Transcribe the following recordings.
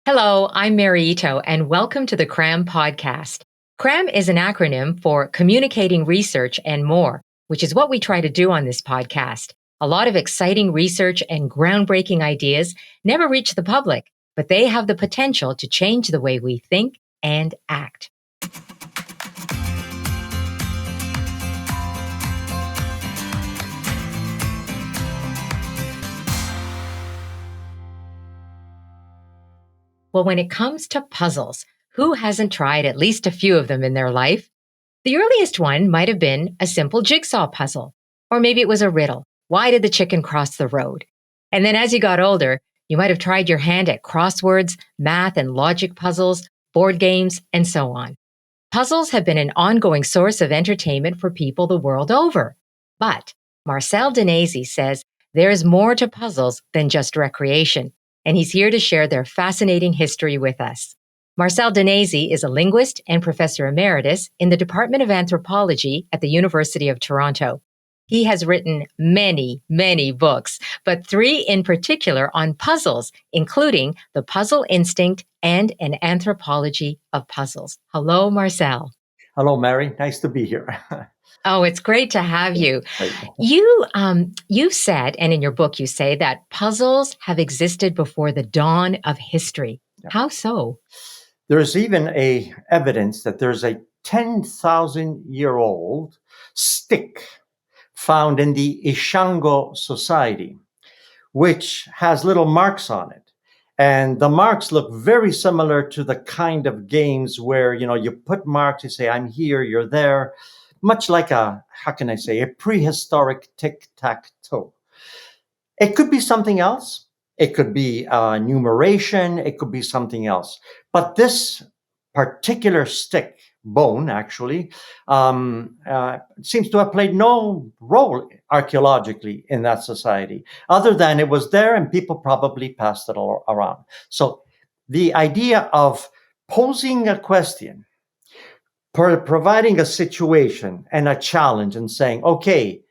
Hello, I'm Mary Ito, and welcome to the CRAM podcast. CRAM is an acronym for Communicating Research and More, which is what we try to do on this podcast. A lot of exciting research and groundbreaking ideas never reach the public, but they have the potential to change the way we think and act. Well, when it comes to puzzles, who hasn't tried at least a few of them in their life? The earliest one might have been a simple jigsaw puzzle, or maybe it was a riddle. Why did the chicken cross the road? And then as you got older, you might have tried your hand at crosswords, math and logic puzzles, board games, and so on. Puzzles have been an ongoing source of entertainment for people the world over. But Marcel Danesi says there's more to puzzles than just recreation, and he's here to share their fascinating history with us. Marcel Danesi is a linguist and professor emeritus in the Department of Anthropology at the University of Toronto. He has written many, many books, but three in particular on puzzles, including The Puzzle Instinct and An Anthropology of Puzzles. Hello, Marcel. Hello, Mary. Nice to be here. Oh, it's great to have you. You've said, and in your book you say, that puzzles have existed before the dawn of history. Yeah. How so? There's even evidence that there's a 10,000-year-old stick found in the Ishango society, which has little marks on it. And the marks look very similar to the kind of games where, you put marks, you say, I'm here, you're there, much like a prehistoric tic-tac-toe. It could be something else. It could be numeration. It could be something else. But this particular stick, bone actually, seems to have played no role archaeologically in that society, other than it was there and people probably passed it all around. So the idea of posing a question, providing a situation and a challenge and saying, okay,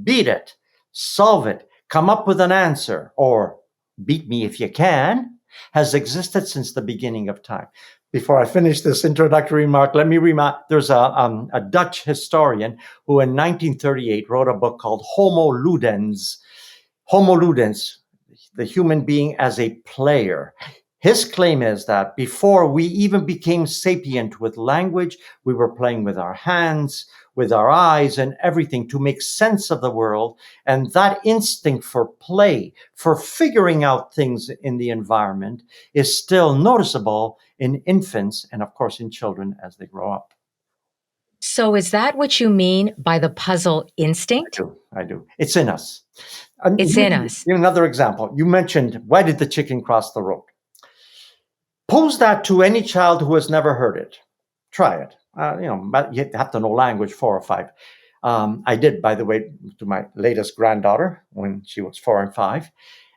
beat it, solve it, come up with an answer, or beat me if you can, has existed since the beginning of time. Before I finish this introductory remark, let me remind, there's a Dutch historian who in 1938 wrote a book called Homo Ludens, the human being as a player. His claim is that before we even became sapient with language, we were playing with our hands, with our eyes and everything to make sense of the world. And that instinct for play, for figuring out things in the environment is still noticeable in infants and of course in children as they grow up. So is that what you mean by the puzzle instinct? I do. It's in us. It's in us. Another example. You mentioned, why did the chicken cross the road? Pose that to any child who has never heard it. Try it. But you have to know language 4 or 5. I did, by the way, to my latest granddaughter when she was 4 and 5.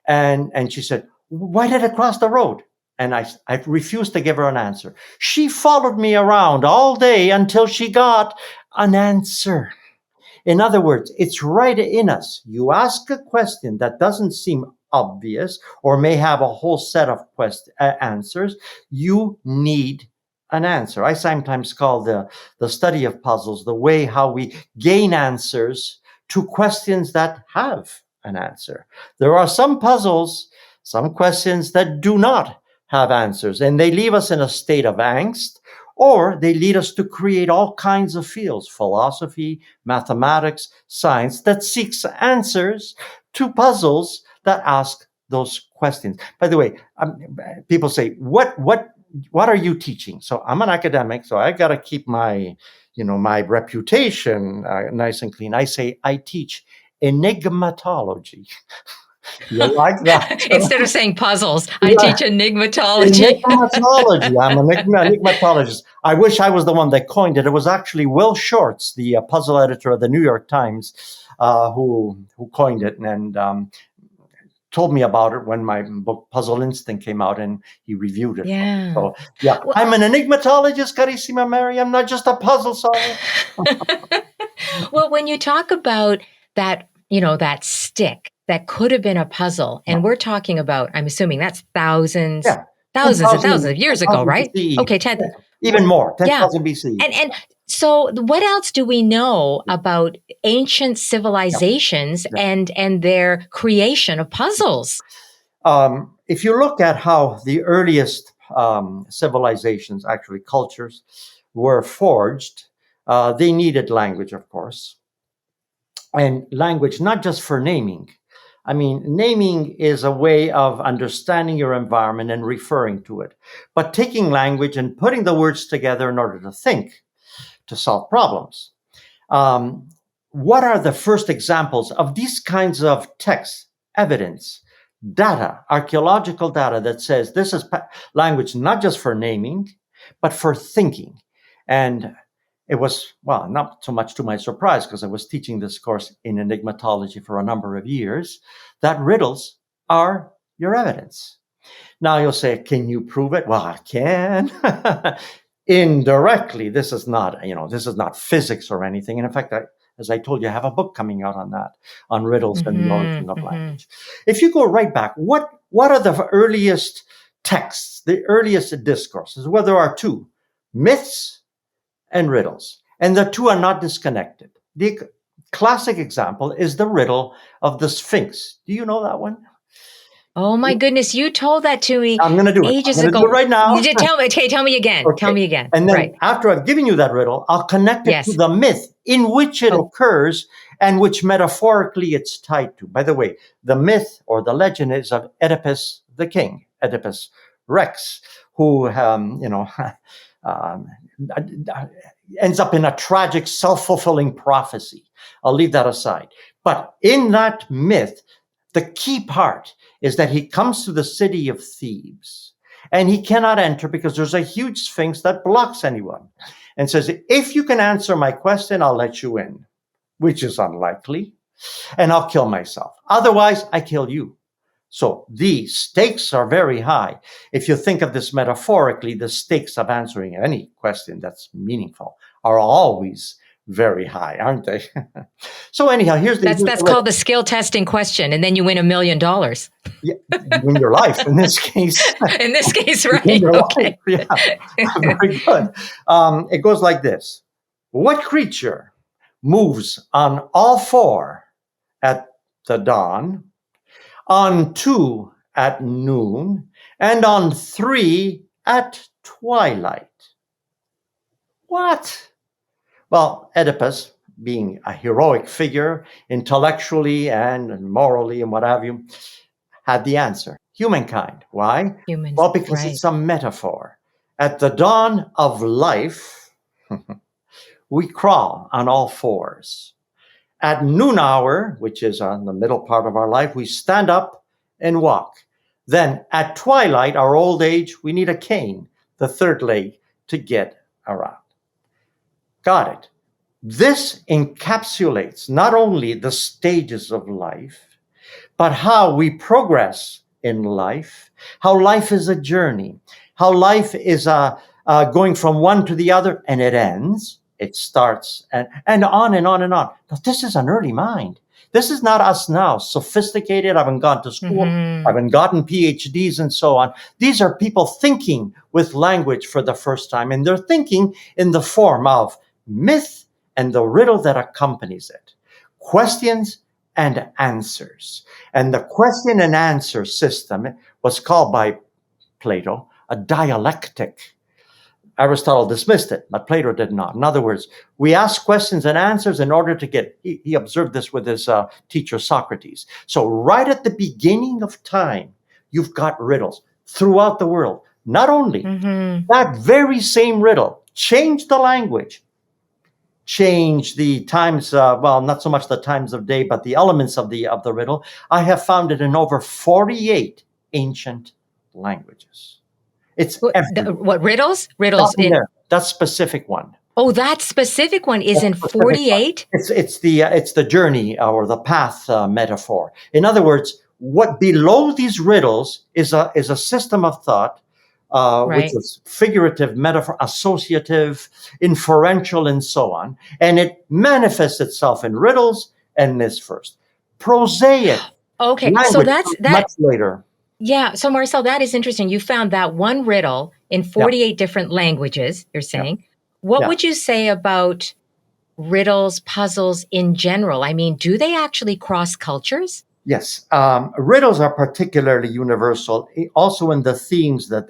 And she said, why did it cross the road? And I refused to give her an answer. She followed me around all day until she got an answer. In other words, it's right in us. You ask a question that doesn't seem obvious or may have a whole set of answers. You need an answer. I sometimes call the study of puzzles the way how we gain answers to questions that have an answer. There are some puzzles, some questions that do not have answers, and they leave us in a state of angst, or they lead us to create all kinds of fields, philosophy, mathematics, science, that seeks answers to puzzles that ask those questions. By the way, people say, what are you teaching? So I'm an academic, so I got to keep my reputation nice and clean. I say I teach enigmatology. You like that? Instead of saying puzzles, I teach enigmatology. Enigmatology. I'm an enigmatologist. I wish I was the one that coined it. It was actually Will Shortz, the puzzle editor of the New York Times, who coined it and told me about it when my book Puzzle Instinct came out, and he reviewed it. Yeah. So, yeah, well, I'm an enigmatologist, Carissima Mary. I'm not just a puzzle solver. Well, when you talk about that, that stick that could have been a puzzle, and we're talking about, I'm assuming that's thousands, Thousands and thousands of years ago, 10,000 right? BCE. Okay, 10. Even more, Yeah. 10,000 BCE. And so what else do we know about ancient civilizations and their creation of puzzles? If you look at how the earliest civilizations, actually cultures, were forged, they needed language, of course. And language, not just for naming. I mean, naming is a way of understanding your environment and referring to it. But taking language and putting the words together in order to think, to solve problems. What are the first examples of these kinds of text, evidence, data, archaeological data that says this is language not just for naming, but for thinking? And it was, well, not so much to my surprise, because I was teaching this course in enigmatology for a number of years, that riddles are your evidence. Now you'll say, can you prove it? Well, I can. Indirectly, this is not physics or anything. And in fact, as I told you, I have a book coming out on that, on riddles and the origin of language. If you go right back, what are the earliest texts, the earliest discourses? Well, there are two, myths and riddles. And the two are not disconnected. The classic example is the riddle of the Sphinx. Do you know that one? Oh my goodness, you told that to me I'm going to do it. ages I'm going to ago. do it right now. You did tell me. Okay, tell me again. Okay. Tell me again. And then right. after I've given you that riddle, I'll connect it Yes. to the myth in which it occurs and which metaphorically it's tied to. By the way, the myth or the legend is of Oedipus the king, Oedipus Rex, who ends up in a tragic self-fulfilling prophecy. I'll leave that aside. But in that myth, the key part is that he comes to the city of Thebes and he cannot enter because there's a huge sphinx that blocks anyone and says, if you can answer my question, I'll let you in, which is unlikely, and I'll kill myself. Otherwise, I kill you. So the stakes are very high. If you think of this metaphorically, the stakes of answering any question that's meaningful are always very high, aren't they? So anyhow, that's called the skill testing question, and then you win $1 million. Yeah, in your life, in this case. In this case, right? Okay. Yeah, very good. It goes like this: what creature moves on all four at the dawn, on two at noon, and on three at twilight? What? Well, Oedipus, being a heroic figure, intellectually and morally and what have you, had the answer. Humankind. Why? Humans. Well, because it's a metaphor. At the dawn of life, we crawl on all fours. At noon hour, which is on the middle part of our life, we stand up and walk. Then at twilight, our old age, we need a cane, the third leg, to get around. Got it. This encapsulates not only the stages of life, but how we progress in life, how life is a journey, how life is going from one to the other, and it ends, it starts, and on and on and on. Now, this is an early mind. This is not us now, sophisticated, haven't gone to school, haven't gotten PhDs and so on. These are people thinking with language for the first time, and they're thinking in the form of myth and the riddle that accompanies it. Questions and answers. And the question and answer system was called by Plato a dialectic. Aristotle dismissed it, but Plato did not. In other words, we ask questions and answers in order to get, he observed this with his teacher Socrates. So right at the beginning of time, you've got riddles throughout the world. Not only that very same riddle changed the language, change the times, well, not so much the times of day, but the elements of the riddle. I have found it in over 48 ancient languages. It's what riddles? Riddles in there. That specific one. Oh, that specific one is in 48? It's the journey or the path metaphor. In other words, what below these riddles is a system of thought, which is figurative, metaphor, associative, inferential, and so on. And it manifests itself in riddles and myths first. Prosaic. Okay, so that's much later. Yeah. So, Marcel, that is interesting. You found that one riddle in Yeah, 48 different languages, you're yeah, saying. What yeah. would you say about riddles, puzzles in general? I mean, do they actually cross cultures? Yes, riddles are particularly universal, also in the themes that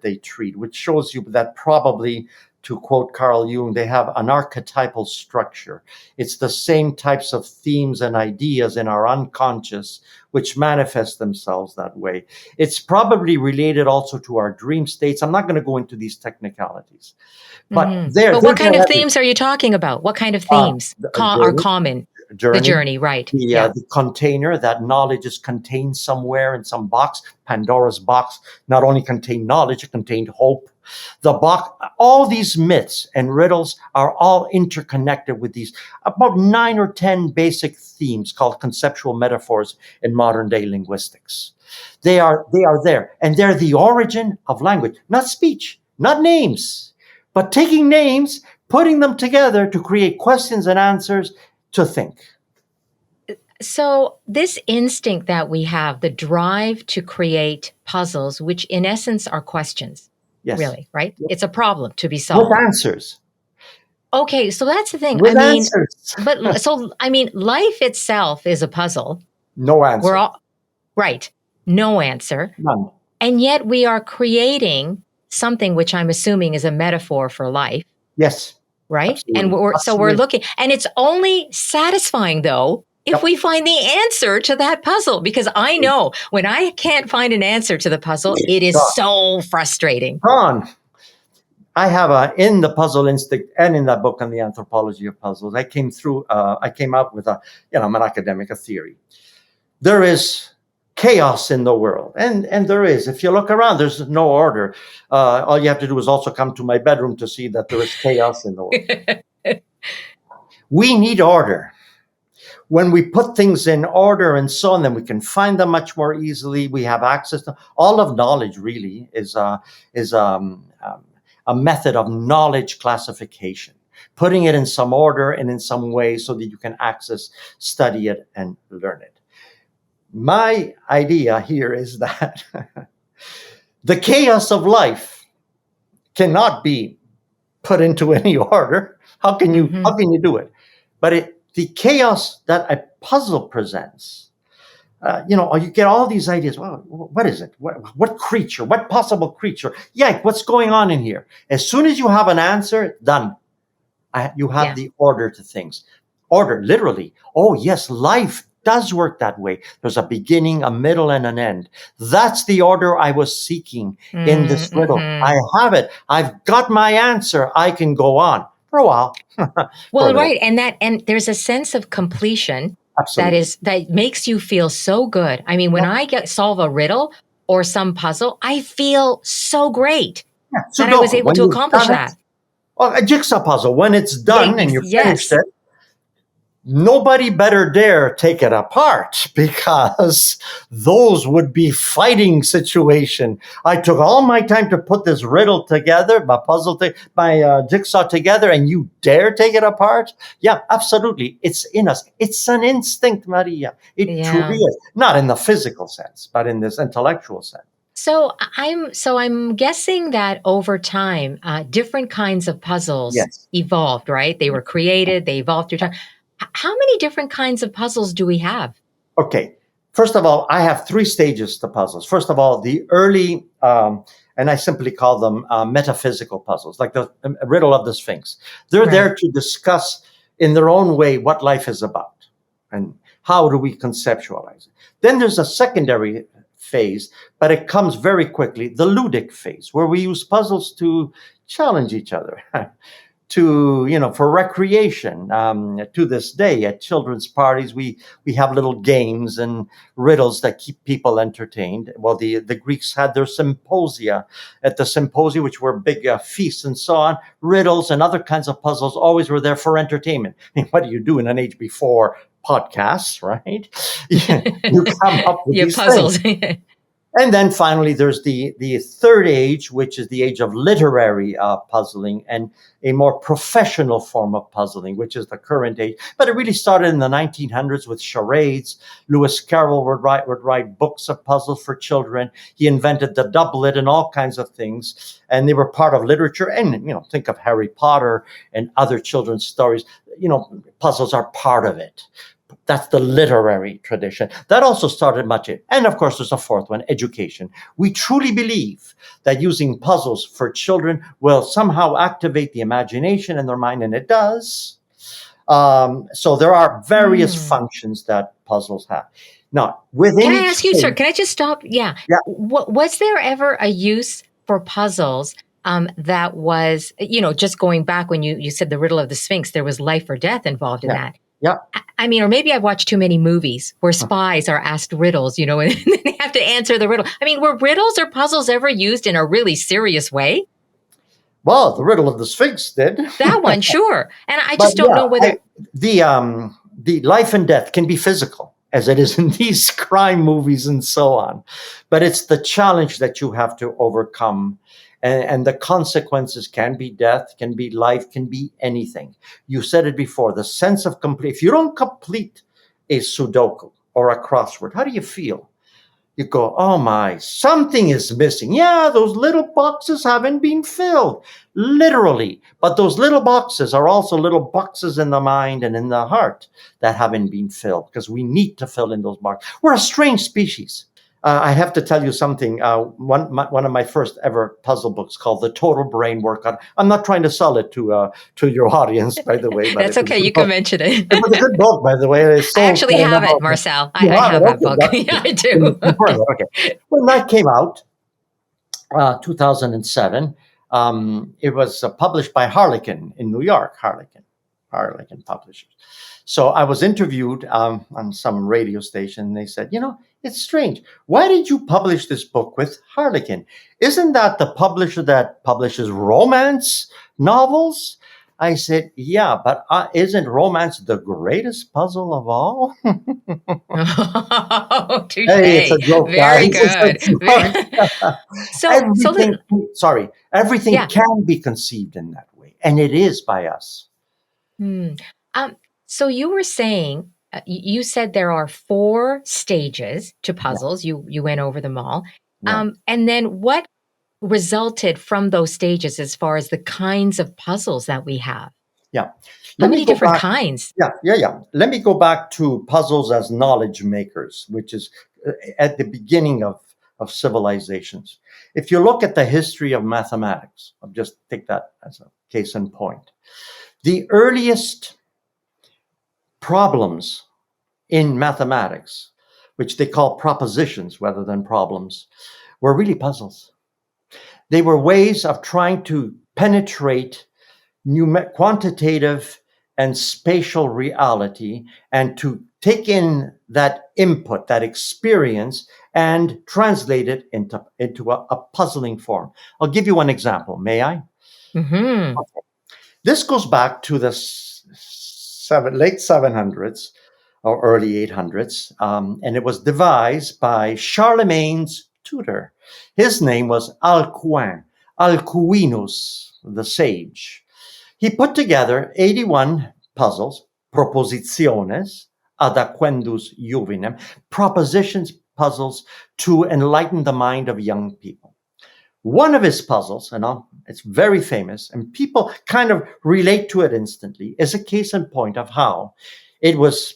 they treat, which shows you that probably, to quote Carl Jung, they have an archetypal structure. It's the same types of themes and ideas in our unconscious which manifest themselves that way. It's probably related also to our dream states. I'm not going to go into these technicalities, but But they're what kind there of everywhere. themes are you talking about? What kind of themes are Journey, common? The journey, journey, right? Yeah. the container, that knowledge is contained somewhere in some box. Pandora's box not only contained knowledge, it contained hope. The box, all these myths and riddles are all interconnected with these about 9 or 10 basic themes called conceptual metaphors in modern day linguistics. They are there, and they're the origin of language, not speech, not names, but taking names, putting them together to create questions and answers to think. So, this instinct that we have, the drive to create puzzles, which in essence are questions, Yes. really, right? It's a problem to be With solved. answers. Okay, so that's the thing. I With mean, answers. life itself is a puzzle. No We're answer. all right, no answer. None. And yet we are creating something which I'm assuming is a metaphor for life, Yes. right? And Absolutely. we're Absolutely. looking, and it's only satisfying though if Yep. we find the answer to that puzzle, because I know when I can't find an answer to the puzzle, it is Gone. so frustrating. Gone. I have in the puzzle instinct and in that book on the anthropology of puzzles, I came up with I'm an academic, a theory. There is chaos in the world. And there is. If you look around, there's no order. All you have to do is also come to my bedroom to see that there is chaos in the world. We need order. When we put things in order and so on, then we can find them much more easily. We have access to all of knowledge. Really, is a method of knowledge classification, putting it in some order and in some way so that you can access, study it, and learn it. My idea here is that the chaos of life cannot be put into any order. How can you do it? But the chaos that a puzzle presents, you get all these ideas. Well, what is it? What creature? What possible creature? Yeah, what's going on in here? As soon as you have an answer, done. You have Yeah. the order to things. Order, literally. Oh, yes, life does work that way. There's a beginning, a middle, and an end. That's the order I was seeking in this riddle. Mm-hmm. I have it. I've got my answer. I can go on for a while. For a Well, little. right, and there's a sense of completion Absolutely. that makes you feel so good. I mean, when Yeah, I solve a riddle or some puzzle, I feel so great yeah. that I was Sudoku, able when to you've accomplish done it, that. or a jigsaw puzzle, when it's done and you finished Yes. it, nobody better dare take it apart because those would be fighting situation. I took all my time to put this riddle together, my jigsaw together, and you dare take it apart? Yeah, absolutely. It's in us. It's an instinct, Maria. It truly Yeah. is. Not in the physical sense, but in this intellectual sense. So I'm guessing that over time, different kinds of puzzles Yes. evolved, right? They were created, they evolved through time. How many different kinds of puzzles do we have? Okay. First of all, I have 3 stages to puzzles. First of all, the early, and I simply call them metaphysical puzzles, like the riddle of the Sphinx. They're Right. there to discuss in their own way what life is about and how do we conceptualize it. Then there's a secondary phase, but it comes very quickly, the ludic phase, where we use puzzles to challenge each other. For recreation. To this day, at children's parties, we have little games and riddles that keep people entertained. Well, the Greeks had their symposia. At the symposia, which were big feasts and so on, riddles and other kinds of puzzles always were there for entertainment. I mean, what do you do in an age before podcasts, right? You come up with Yeah, these things. puzzles. And then finally, there's the third age, which is the age of literary puzzling and a more professional form of puzzling, which is the current age. But it really started in the 1900s with charades. Lewis Carroll would write books of puzzles for children. He invented the doublet and all kinds of things, and they were part of literature. And think of Harry Potter and other children's stories. Puzzles are part of it. That's the literary tradition. That also started much in. And of course, there's a fourth one, education. We truly believe that using puzzles for children will somehow activate the imagination in their mind, and it does. So there are various functions that puzzles have. Now, within Can I ask you, sir, can I just stop? Yeah. Yeah. Was there ever a use for puzzles that was, just going back when you said the riddle of the Sphinx, there was life or death involved in that? Yeah. I mean, or maybe I've watched too many movies where spies are asked riddles, and they have to answer the riddle. I mean, were riddles or puzzles ever used in a really serious way? Well, the riddle of the Sphinx did. That one, sure. And I just don't know whether the life and death can be physical, as it is in these crime movies and so on. But it's the challenge that you have to overcome. And the consequences can be death, can be life, can be anything. You said it before, the sense of complete. If you don't complete a Sudoku or a crossword, how do you feel? You go, oh my, something is missing. Yeah, those little boxes haven't been filled, literally. But those little boxes are also little boxes in the mind and in the heart that haven't been filled, because we need to fill in those boxes. We're a strange species. I have to tell you something. One of my first ever puzzle books called The Total Brain Workout. I'm not trying to sell it to your audience, by the way. That's okay. You can mention it. It was a good book, by the way. I actually have it, Marcel. I have that book. Yeah, I do. Okay. When that came out, 2007, it was published by Harlequin in New York. Harlequin Publishers. So I was interviewed on some radio station, and they said, it's strange. Why did you publish this book with Harlequin? Isn't that the publisher that publishes romance novels? I said, yeah, but isn't romance the greatest puzzle of all? Oh, touche. Hey, it's a joke, Very guys. good. Everything can be conceived in that way, and it is by us. So you were saying, you said there are 4 stages to puzzles. You went over them all. And then what resulted from those stages as far as the kinds of puzzles that we have? Yeah. How many different kinds? Yeah. Let me go back to puzzles as knowledge makers, which is at the beginning of civilizations. If you look at the history of mathematics, I'll just take that as a case in point. The earliest problems in mathematics, which they call propositions rather than problems, were really puzzles. They were ways of trying to penetrate quantitative and spatial reality and to take in that input, that experience, and translate it into a puzzling form. I'll give you one example. May I? Mm-hmm. Okay. This goes back to the late 700s or early 800s, and it was devised by Charlemagne's tutor. His name was Alcuinus, the sage. He put together 81 puzzles, propositiones, adaquendus juvinem, propositions, puzzles to enlighten the mind of young people. One of his puzzles, and it's very famous, and people kind of relate to it instantly, is a case in point of how it was,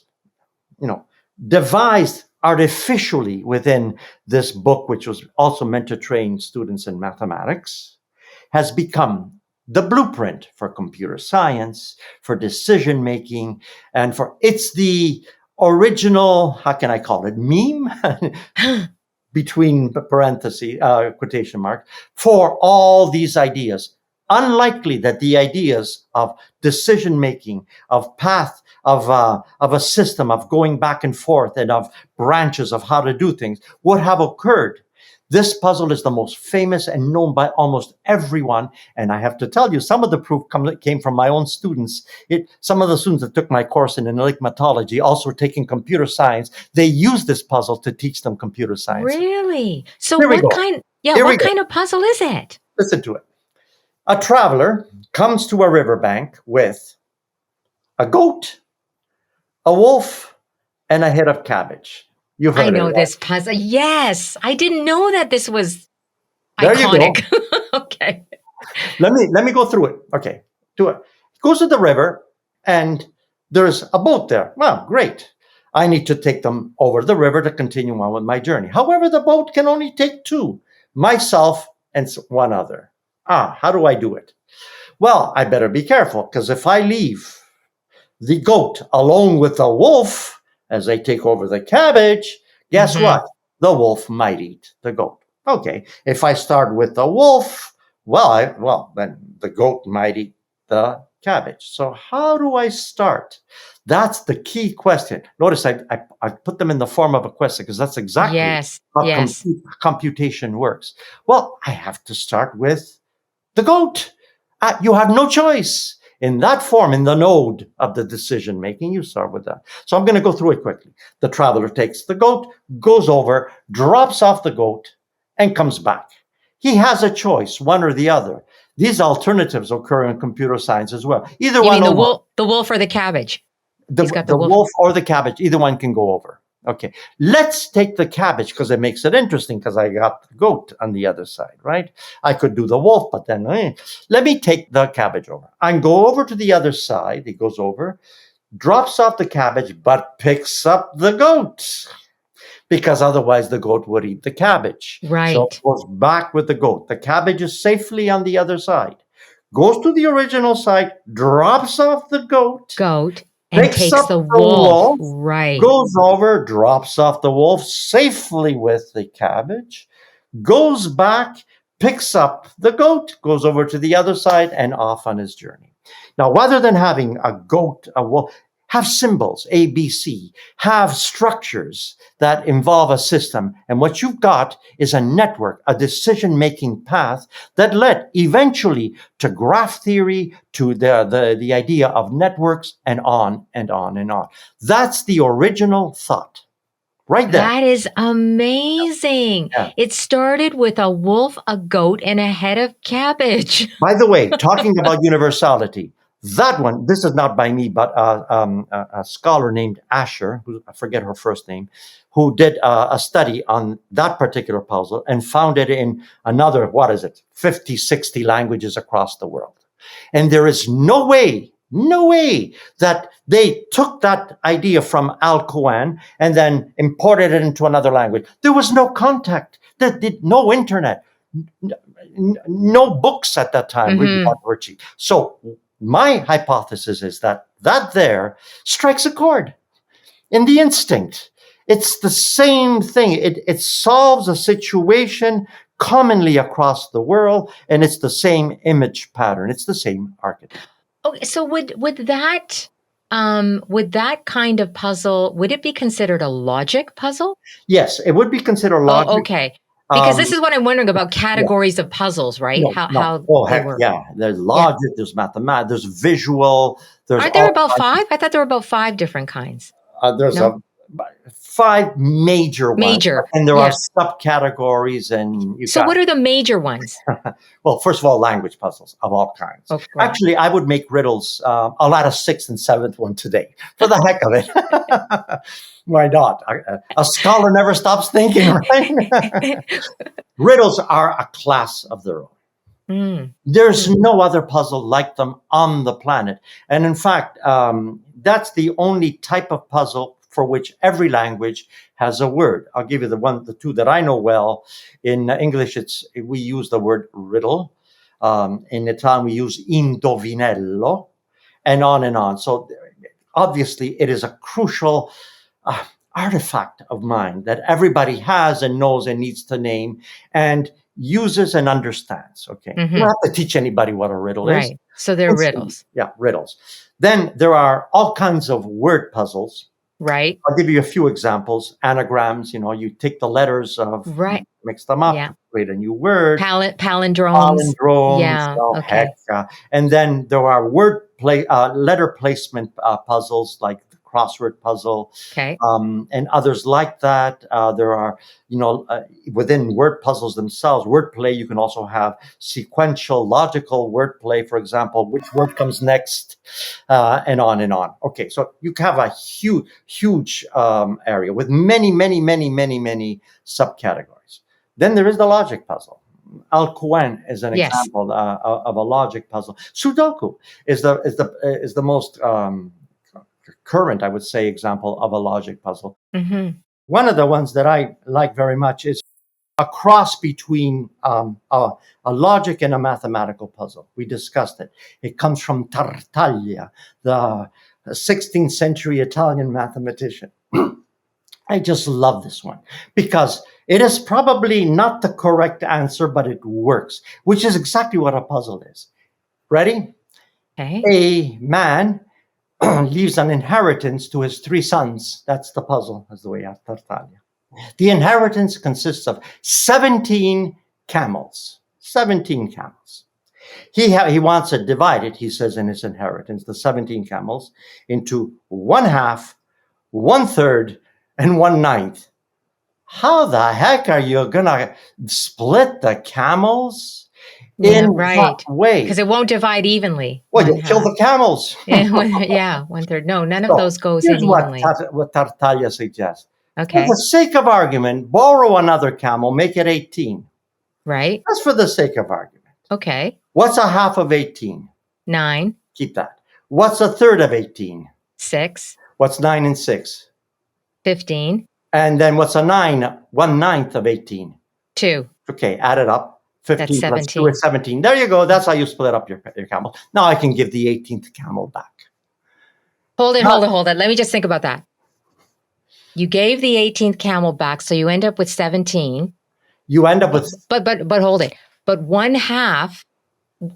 devised artificially within this book, which was also meant to train students in mathematics, has become the blueprint for computer science, for decision making, and it's the original, how can I call it, meme? Between parentheses, quotation mark, for all these ideas. Unlikely that the ideas of decision-making, of path, of a system, of going back and forth, and of branches of how to do things would have occurred. This puzzle is the most famous and known by almost everyone. And I have to tell you, some of the proof came from my own students. Some of the students that took my course in enigmatology, also taking computer science, they use this puzzle to teach them computer science. Really? So Here we go. what kind of puzzle is it? Listen to it. A traveler comes to a riverbank with a goat, a wolf, and a head of cabbage. You've heard I know it, right? this puzzle. Yes. I didn't know that this was There iconic. you go. Okay. Let me go through it. Okay. Do it. Goes to the river and there's a boat there. Well, great. I need to take them over the river to continue on with my journey. However, the boat can only take two, myself and one other. How do I do it? Well, I better be careful because if I leave the goat alone with the wolf as they take over the cabbage, guess what? The wolf might eat the goat. Okay. If I start with the wolf, then the goat might eat the cabbage. So how do I start? That's the key question. Notice I put them in the form of a question because that's exactly how computation works. Well, I have to start with the goat. You have no choice. In that form, in the node of the decision making, you start with that. So I'm going to go through it quickly. The traveler takes the goat, goes over, drops off the goat, and comes back. He has a choice, one or the other. These alternatives occur in computer science as well. Either one. You mean the wolf or the cabbage? The wolf or the cabbage. Either one can go over. Okay, let's take the cabbage because it makes it interesting because I got the goat on the other side, right? I could do the wolf, but then let me take the cabbage over. I go over to the other side. He goes over, drops off the cabbage, but picks up the goat because otherwise the goat would eat the cabbage. Right. So it goes back with the goat. The cabbage is safely on the other side. Goes to the original side, drops off the goat. And takes the wolf. Right. Goes over, drops off the wolf safely with the cabbage, goes back, picks up the goat, goes over to the other side, and off on his journey. Now, rather than having a goat, a wolf, have symbols, A, B, C, have structures that involve a system. And what you've got is a network, a decision-making path that led eventually to graph theory, to the idea of networks, and on and on and on. That's the original thought. Right there. That is amazing. Yeah. It started with a wolf, a goat, and a head of cabbage. By the way, talking about universality, that one, this is not by me, but a scholar named Asher, who I forget her first name, who did a study on that particular puzzle and found it in another, 50, 60 languages across the world. And there is no way that they took that idea from Al Coan and then imported it into another language. There was no contact. There did no internet, no books at that time. Really. So my hypothesis is that there strikes a chord in the instinct. It's the same thing. It solves a situation commonly across the world, and it's the same image pattern. It's the same archetype. Okay, so would that kind of puzzle, would it be considered a logic puzzle? Yes, it would be considered logic. Oh, okay. Because this is what I'm wondering about categories of puzzles, right? How they work. Yeah. There's logic, there's mathematics, there's visual. Aren't there about 5? I thought there were about 5 different kinds. There's 5 major ones. And there are subcategories. So what are the major ones? Well, first of all, language puzzles of all kinds. Okay. Actually, I would make riddles. I'll add a 6th and 7th one today for the heck of it. Why not? A scholar never stops thinking, right? Riddles are a class of their own. There's no other puzzle like them on the planet. And in fact, that's the only type of puzzle for which every language has a word. I'll give you the two that I know well. In English, we use the word riddle. In Italian, we use indovinello, and on and on. So obviously, it is a crucial artifact of mind that everybody has and knows and needs to name and uses and understands. Okay, you don't have to teach anybody what a riddle is. So they're riddles. Yeah, riddles. Then there are all kinds of word puzzles. Right. I'll give you a few examples. Anagrams, you take the letters of, Right. mix them up Yeah. to create a new word. Palindromes. Palindromes, Yeah. oh heck. Okay. And then there are letter placement puzzles like the crossword puzzle, Okay. and others like that. There are, within word puzzles themselves, wordplay, you can also have sequential, logical wordplay, for example, which word comes next, and on and on. Okay, so you have a huge area with many, many, many, many, many subcategories. Then there is the logic puzzle. Al-Quran is an Yes. example of a logic puzzle. Sudoku is the most current, I would say, example of a logic puzzle. Mm-hmm. One of the ones that I like very much is a cross between a logic and a mathematical puzzle. We discussed it. It comes from Tartaglia, the 16th century Italian mathematician. I just love this one because it is probably not the correct answer, but it works, which is exactly what a puzzle is. Ready? Okay. A man leaves an inheritance to his three sons. That's the puzzle, as the way of Tartaglia. The inheritance consists of 17 camels. 17 camels. He wants it divided, he says in his inheritance, the 17 camels, into 1/2, 1/3, and 1/9. How the heck are you gonna split the camels? Yeah. In what Right. way? Because it won't divide evenly. Well, you'll kill the camels. Yeah. 1/3. No, none of So those goes here's in evenly. what Tartaglia suggests. For Okay. the sake of argument, borrow another camel, make it 18. Right. That's for the sake of argument. Okay. What's a half of 18? 9, Keep that. What's a third of 18? 6, What's 9 and 6? 15, And then what's a 9? 1/9 of 18. 2. Okay, add it up. 15 That's plus 2 17. is 17. There you go. That's how you split up your camel. Now I can give the 18th camel back. Hold it, Now, hold it, hold it. Let me just think about that. You gave the 18th camel back, so you end up with 17. you end up with But hold it. But one half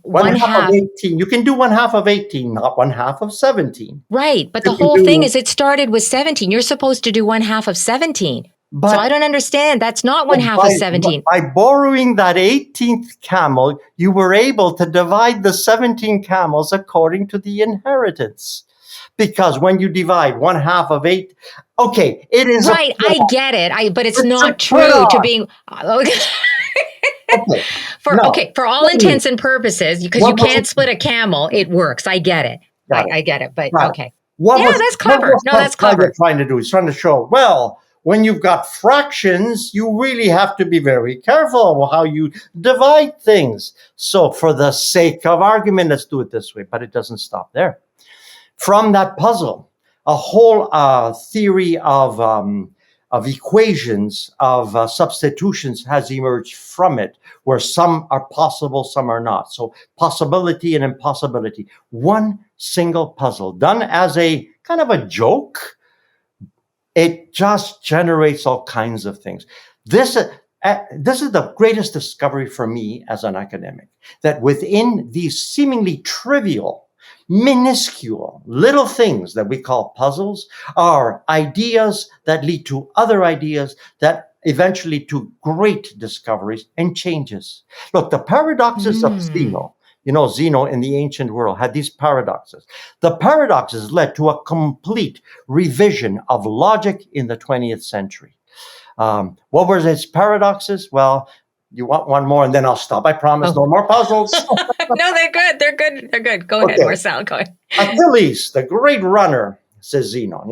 one half of 18. You can do 1/2 of 18, not 1/2 of 17. Right. But the You can whole thing do, is it started with 17. You're supposed to do 1/2 of 17. So I but don't understand. That's not 1/2 of 17. by borrowing that 18th camel, you were able to divide the 17 camels according to the inheritance. Because when you divide 1/2 of 8, okay, it is Right. I get it. But it's it's a not true to put-on. being Okay, now for all tell me, intents and purposes, because you what was can't split a camel, it works. I get it. got it? I get it. But Got it. okay. What Yeah, was that's what clever. was No, that's Tartaglia clever. trying to do? He's trying to show, well, when you've got fractions, you really have to be very careful how you divide things. So for the sake of argument, let's do it this way, but it doesn't stop there. From that puzzle, a whole theory of equations, of substitutions has emerged from it, where some are possible, some are not. So possibility and impossibility. One single puzzle done as a kind of a joke, it just generates all kinds of things. This is the greatest discovery for me as an academic, that within these seemingly trivial, minuscule little things that we call puzzles are ideas that lead to other ideas that eventually to great discoveries and changes. Look, the paradoxes of Mm. Zeno, Zeno in the ancient world had these paradoxes. The paradoxes led to a complete revision of logic in the 20th century. What were his paradoxes? Well, you want one more and then I'll stop. I promise, Oh. no more puzzles. No, they're good. They're good. They're good. Go ahead, Okay. Marcel. Go ahead. Achilles, the great runner, says Zeno,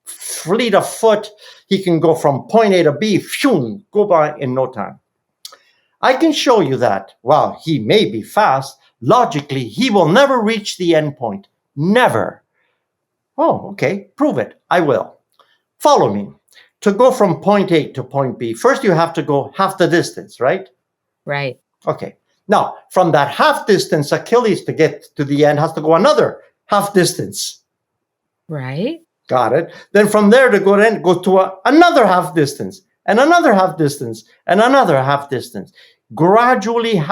fleet of foot, he can go from point A to B, phew, go by in no time. I can show you that while he may be fast, logically, he will never reach the end point. Never. Oh, okay, prove it. I will. Follow me. To go from point A to point B, first you have to go half the distance, right? Right. Okay. Now, from that half distance, Achilles to get to the end has to go another half distance. Right. Got it. Then from there to go to another half distance and another half distance and another half distance. Gradually,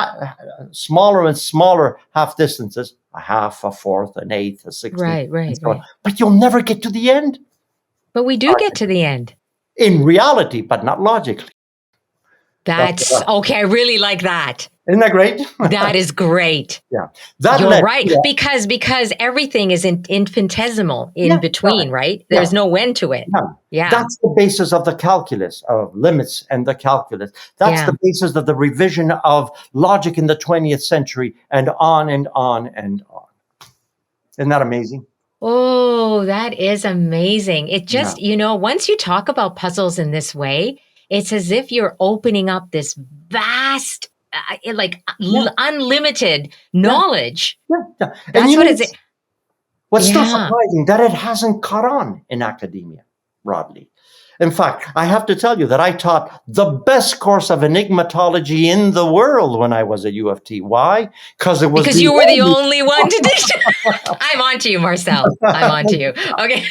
smaller and smaller half distances, a half, a fourth, an eighth, a sixteenth, Right. and Right. so on. Right. But you'll never get to the end. But we do get to the end. In reality, but not logically. That's okay. I really like that. Isn't that great? That is great. Yeah. That You're led, right. yeah. Because everything is infinitesimal in Yeah, between, right? yeah. There's no end to it. Yeah. Yeah. That's the basis of the calculus, of limits and the calculus. That's Yeah. the basis of the revision of logic in the 20th century, and on and on and on. Isn't that amazing? Oh, that is amazing. It Yeah. just, once you talk about puzzles in this way, it's as if you're opening up this vast, unlimited knowledge. Yeah. Yeah. And That's you what know, is it. what's still Yeah. surprising, that it hasn't caught on in academia broadly. In fact, I have to tell you that I taught the best course of enigmatology in the world when I was at U of T. Why? Because it was Because you were the only one to teach. I'm on to you, Marcel. I'm on to you. Okay.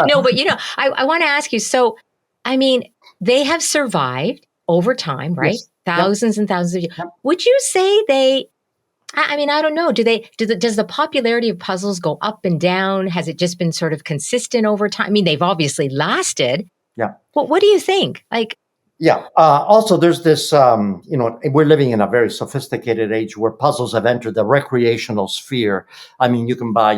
No, but I want to ask you. So, I mean, they have survived over time, right? Yes. Thousands and thousands of years. Yep. Would you say they? I mean, I don't know. Does the popularity of puzzles go up and down? Has it just been sort of consistent over time? I mean, they've obviously lasted. Yeah. Well, what do you think? Like, yeah. Also, there's this, we're living in a very sophisticated age where puzzles have entered the recreational sphere. I mean, you can buy,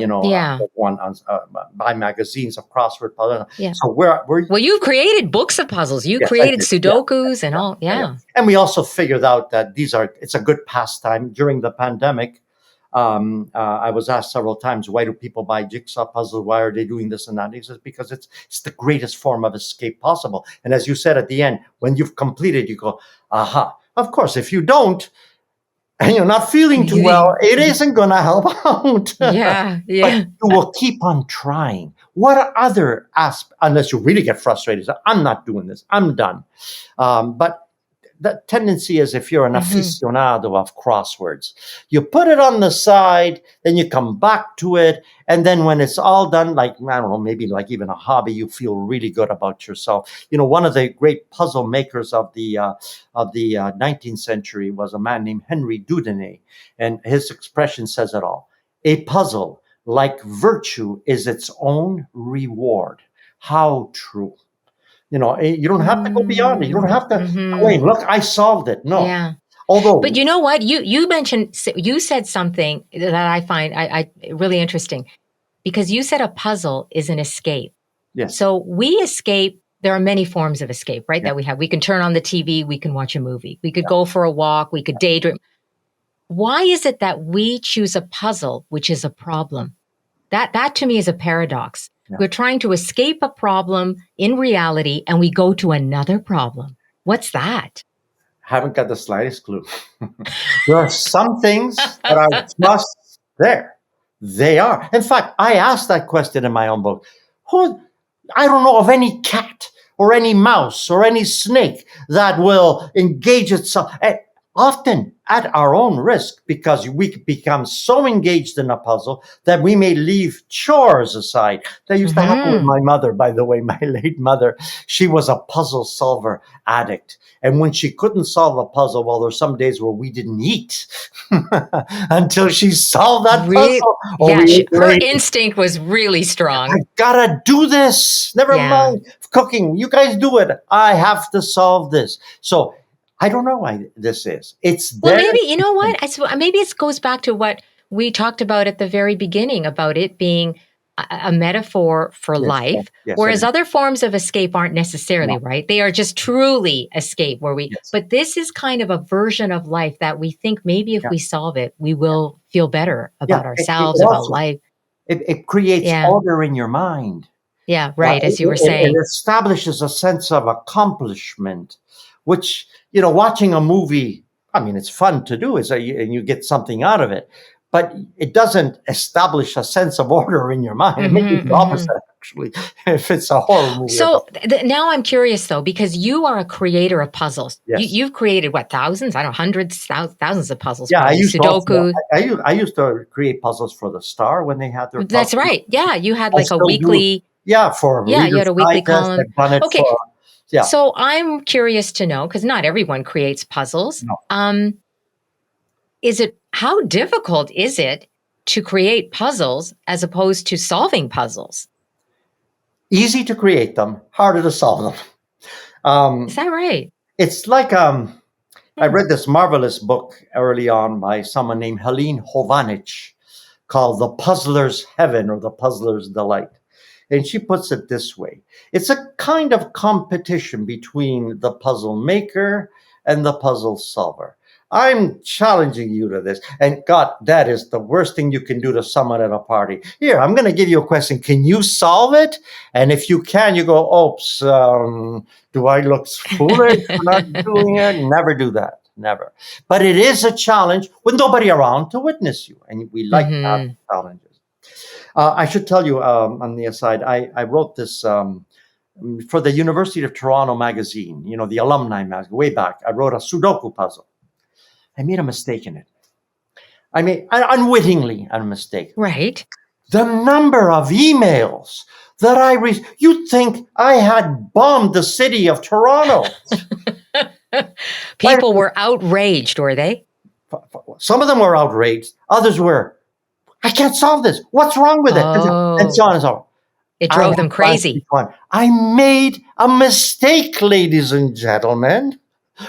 buy magazines of crossword puzzles. Yeah. So we're well, you've created books of puzzles. You Yes, I created did. Sudokus and all. Yeah. And we also figured out that it's a good pastime during the pandemic. I was asked several times, why do people buy jigsaw puzzles? Why are they doing this and that? He says, because it's the greatest form of escape possible. And as you said at the end, when you've completed, you go, aha. Of course, if you don't, and you're not feeling too well, it isn't going to help out. Yeah. But you will keep on trying. What other aspect, unless you really get frustrated, say, I'm not doing this, I'm done. But the tendency is, if you're an aficionado of crosswords, you put it on the side, then you come back to it, and then when it's all done, like, I don't know, maybe like even a hobby, you feel really good about yourself. One of the great puzzle makers of the 19th century was a man named Henry Dieudonné, and his expression says it all. A puzzle, like virtue, is its own reward. How true. You don't have to go beyond it. You don't have to wait. Look, I solved it. No. Yeah. Although, but you know what? You mentioned, you said something that I find I really interesting, because you said a puzzle is an escape. yes. So we escape. There are many forms of escape, right? Yeah. That we have. We can turn on the TV. We can watch a movie. We could go for a walk. We could daydream. Why is it that we choose a puzzle, which is a problem? That to me is a paradox. Yeah. We're trying to escape a problem in reality, and we go to another problem. What's that? Haven't got the slightest clue. There are some things that are just there. They are. In fact, I asked that question in my own book. I don't know of any cat or any mouse or any snake that will engage itself, often at our own risk, because we become so engaged in a puzzle that we may leave chores aside. That used to happen with my mother, by the way, my late mother. She was a puzzle solver addict. And when she couldn't solve a puzzle, well, there were some days where we didn't eat until she solved that puzzle. Her instinct was really strong. I gotta do this. Never mind cooking. You guys do it. I have to solve this. So I don't know why this is. It's there. Well, maybe, you know what? Maybe it goes back to what we talked about at the very beginning, about it being a metaphor for life, whereas other forms of escape aren't necessarily, right? They are just truly escape, but this is kind of a version of life that we think maybe if we solve it, we will feel better about ourselves, about life. It creates order in your mind. Yeah, right, as you were saying. It establishes a sense of accomplishment, which, watching a movie, I mean, it's fun to do, and you get something out of it, but it doesn't establish a sense of order in your mind. It may be the opposite, actually, if it's a horror movie. So now I'm curious, though, because you are a creator of puzzles. Yes. You've created, what, thousands? I don't know, hundreds, thousands of puzzles. Yeah, I used Sudoku. I used to create puzzles for the Star when they had their That's puzzles. Right. Yeah, you had like a weekly... you had a weekly column. Okay. So I'm curious to know, because not everyone creates puzzles. No. How difficult is it to create puzzles as opposed to solving puzzles? Easy to create them, harder to solve them. Is that right? It's like I Hmm. read this marvelous book early on by someone named Helene Hovanich called The Puzzler's Heaven or The Puzzler's Delight. And she puts it this way: it's a kind of competition between the puzzle maker and the puzzle solver. I'm challenging you to this. And God, that is the worst thing you can do to someone at a party. Here, I'm going to give you a question. Can you solve it? And if you can, you go, oops, do I look foolish for not doing it? Never do that. Never. But it is a challenge with nobody around to witness you. And we like to have Hmm. challenges. I should tell you on the aside, I wrote this for the University of Toronto magazine, the alumni magazine, way back. I wrote a Sudoku puzzle. I made a mistake in it. I made unwittingly a mistake. Right. The number of emails that I received, you'd think I had bombed the city of Toronto. People were outraged, were they? Some of them were outraged. Others were, I can't solve this. What's wrong with it? And Oh, so on and so on. it I drove have them answered each crazy. one. I made a mistake, ladies and gentlemen.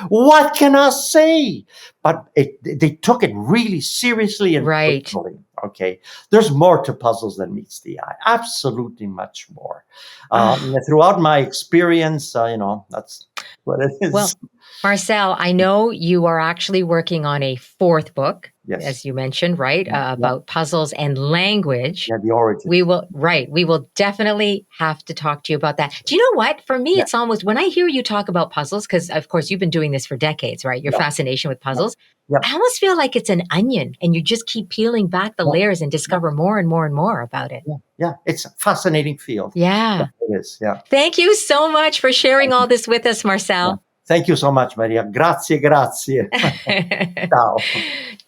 What can I say? But they took it really seriously and Right. personally. Okay, there's more to puzzles than meets the eye. Absolutely, much more. Ah, Throughout my experience, that's what it well, is. Marcel, I know you are actually working on a fourth book, Yes, as you mentioned, right? yeah, About puzzles and language. yeah. The origin. We will definitely have to talk to you about that. Do you know what? For me, Yeah, it's almost when I hear you talk about puzzles, because of course you've been doing this for decades, right? Your yeah, fascination with yeah, puzzles. yeah, I almost feel like it's an onion and you just keep peeling back the yeah, layers and yeah, discover more and more and more about it. yeah, yeah. It's a fascinating field. Yeah, Yeah. it is. Yeah. Thank you so much for sharing all this with us, Yeah. Marcel. Thank you so much, Maria. Grazie, grazie. Ciao.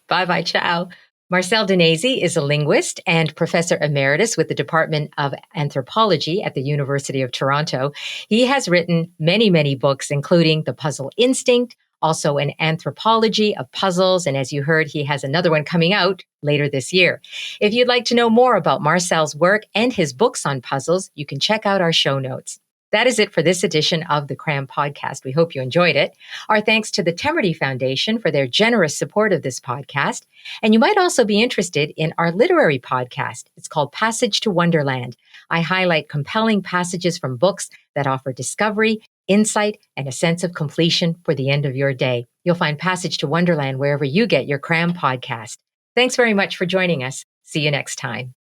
Bye bye. Ciao. Marcel Danesi is a linguist and professor emeritus with the Department of Anthropology at the University of Toronto. He has written many, many books, including The Puzzle Instinct, also an anthropology of puzzles. And as you heard, he has another one coming out later this year. If you'd like to know more about Marcel's work and his books on puzzles, you can check out our show notes. That is it for this edition of the Cram Podcast. We hope you enjoyed it. Our thanks to the Temerty Foundation for their generous support of this podcast. And you might also be interested in our literary podcast. It's called Passage to Wonderland. I highlight compelling passages from books that offer discovery, insight, and a sense of completion for the end of your day. You'll find Passage to Wonderland wherever you get your Cram podcast. Thanks very much for joining us. See you next time.